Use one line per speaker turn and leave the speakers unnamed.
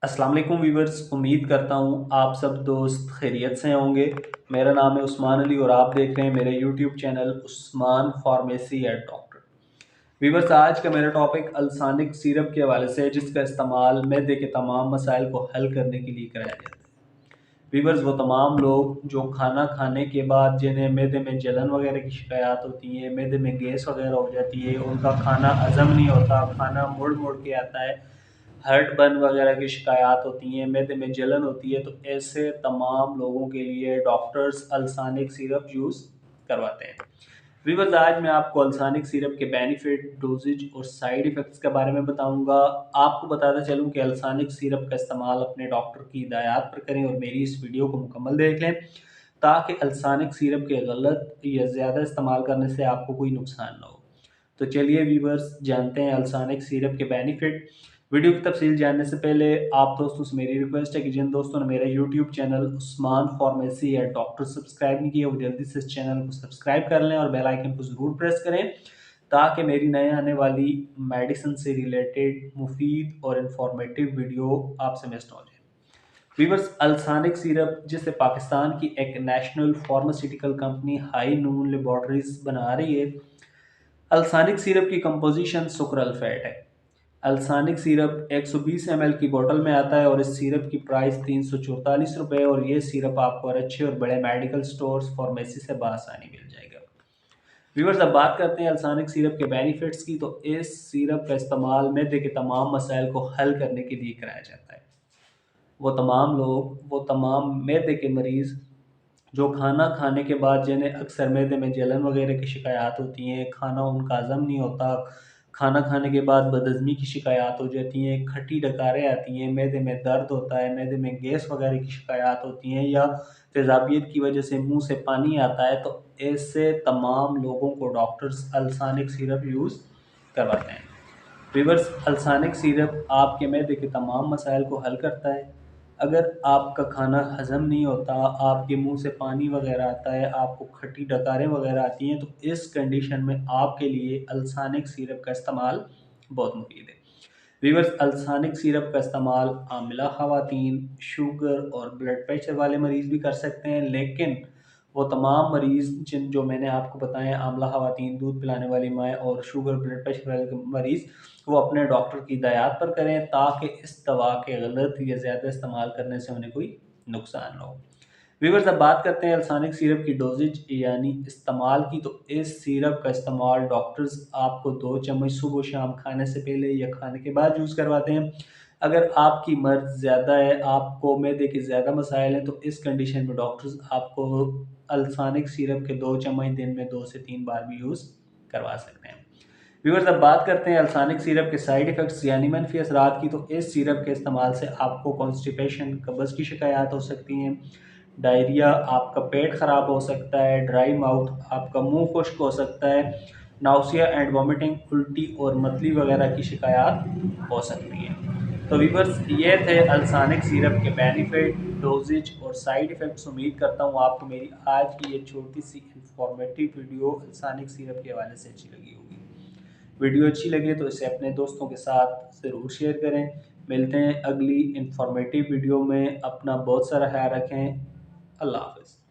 अस्सलाम वालेकुम वीवर्स, उम्मीद करता हूँ आप सब दोस्त खैरियत से होंगे। मेरा नाम है उस्मान अली और आप देख रहे हैं मेरे YouTube channel Usman pharmacy at doctor. Viewers, आज का मेरा टॉपिक अल्सानिक सिरप के हवाले से है, जिसका इस्तेमाल मैदे के तमाम मसाइल को हल करने के लिए कराया जाता है। वीवर्स, वो तमाम लोग जो खाना खाने के बाद जिन्हें मैदे में जलन वगैरह की शिकायत होती है, मैदे में गैस वगैरह हो जाती है, उनका खाना हजम नहीं होता, खाना मुड़ मुड़ के आता है, हर्ट बर्न वगैरह की शिकायत होती हैं, मैदे में जलन होती है, तो ऐसे तमाम लोगों के लिए डॉक्टर्स अल्सानिक सिरप यूज़ करवाते हैं। वीवर्स, आज मैं आपको अल्सानिक सिरप के बेनिफिट, डोजेज और साइड इफ़ेक्ट्स के बारे में बताऊंगा। आपको बताता चलूं कि अल्सानिक सिरप का इस्तेमाल अपने डॉक्टर की हिदायत पर करें और मेरी इस वीडियो को मुकम्मल देख लें, ताकि अल्सानिक सिरप के गलत या ज़्यादा इस्तेमाल करने से आपको कोई नुकसान ना हो। तो चलिए वीवर्स, जानते हैं अल्सानिक सिरप के बेनिफिट। वीडियो की तफसील जानने से पहले आप दोस्तों से मेरी रिक्वेस्ट है कि जिन दोस्तों ने मेरा यूट्यूब चैनल उस्मान फार्मेसी या डॉक्टर सब्सक्राइब नहीं किया, वो जल्दी से इस चैनल को सब्सक्राइब कर लें और बेल आइकन को ज़रूर प्रेस करें, ताकि मेरी नए आने वाली मेडिसिन से रिलेटेड मुफीद और इंफॉर्मेटिव वीडियो आपसे मिस ना हो जाए। वीवर्स, अल्सानिक सिरप, जिसे पाकिस्तान की एक नेशनल फार्मास्यूटिकल कंपनी हाई नून लेबॉर्ट्रीज बना रही है, अल्सानिक सिरप की कंपोजिशन सुक्रल फैट है। अल्सानिक सिरप 120 ml की बोतल में आता है और इस सिरप की प्राइस 344 रुपये, और ये सिरप आपको और अच्छे और बड़े मेडिकल स्टोर्स फार्मेसी से बआसानी मिल जाएगा। व्यूअर्स, अब बात करते हैं अल्सानिक सिरप के बेनिफिट्स की। तो इस सिरप का इस्तेमाल मैदे के तमाम मसाइल को हल करने के लिए कराया जाता है। वो तमाम मैदे के मरीज़ जो खाना खाने के बाद जिन्हें अक्सर मैदे में जलन वगैरह की शिकायत होती हैं, खाना उनका हज़म नहीं होता, खाना खाने के बाद बदहज़मी की शिकायत हो जाती हैं, खट्टी डकारें आती हैं, मैदे में दर्द होता है, मैदे में गैस वगैरह की शिकायत होती हैं, या तेज़ाबियत की वजह से मुंह से पानी आता है, तो ऐसे तमाम लोगों को डॉक्टर्स अल्सानिक सिरप यूज़ करवाते हैं। रिवर्स, अल्सानिक सिरप आपके मैदे के तमाम मसाइल को हल करता है। अगर आपका खाना हज़म नहीं होता, आपके मुंह से पानी वगैरह आता है, आपको खट्टी डकारें वगैरह आती हैं, तो इस कंडीशन में आपके लिए अल्सानिक सिरप का इस्तेमाल बहुत मुफीद है। रिवर्स, अल्सानिक सिरप का इस्तेमाल आमला ख़वातीन, शुगर और ब्लड प्रेशर वाले मरीज़ भी कर सकते हैं, लेकिन वो तमाम मरीज़ जो मैंने आपको बताएं, आमला ख़वातीन, दूध पिलाने वाली माएँ और शुगर ब्लड प्रेशर वाले मरीज़, वो अपने डॉक्टर की हिदायत पर करें, ताकि इस दवा के गलत या ज़्यादा इस्तेमाल करने से उन्हें कोई नुकसान ना हो। व्यूअर्स, अब बात करते हैं अल्सानिक सिरप की डोजेज यानी इस्तेमाल की। तो इस सिरप का इस्तेमाल डॉक्टर्स आपको 2 चम्मच सुबह शाम खाने से पहले या खाने के बाद यूज़ करवाते हैं। अगर आपकी मर्ज़ ज़्यादा है, आपको मैदे के ज़्यादा मसाइल हैं, तो इस कंडीशन में डॉक्टर्स आपको अल्सानिक सिरप के 2 चम्मच दिन में 2 से 3 बार भी यूज़ करवा सकते हैं। व्यूअर्स, अब बात करते हैं अल्सानिक सिरप के साइड इफ़ेक्ट्स यानी मनफी असरात की। तो इस सिरप के इस्तेमाल से आपको कॉन्स्टिपेशन, कब्ज़ की शिकायत हो सकती हैं, डायरिया, आपका पेट ख़राब हो सकता है, ड्राई माउथ, आपका मुंह खुश्क हो सकता है, नाउसिया एंड वॉमिटिंग, उल्टी और मतली वगैरह की शिकायत हो सकती है। तो व्यूअर्स, ये थे अल्सानिक सिरप के बेनिफिट, डोजेज और साइड इफ़ेक्ट्स। उम्मीद करता हूँ आपको मेरी आज की ये छोटी सी इंफॉर्मेटिव वीडियो अल्सानिक सिरप के हवाले से अच्छी लगी होगी। वीडियो अच्छी लगे तो इसे अपने दोस्तों के साथ ज़रूर शेयर करें। मिलते हैं अगली इंफॉर्मेटिव वीडियो में। अपना बहुत सारा ख्याल रखें। अल्लाह हाफ़िज़।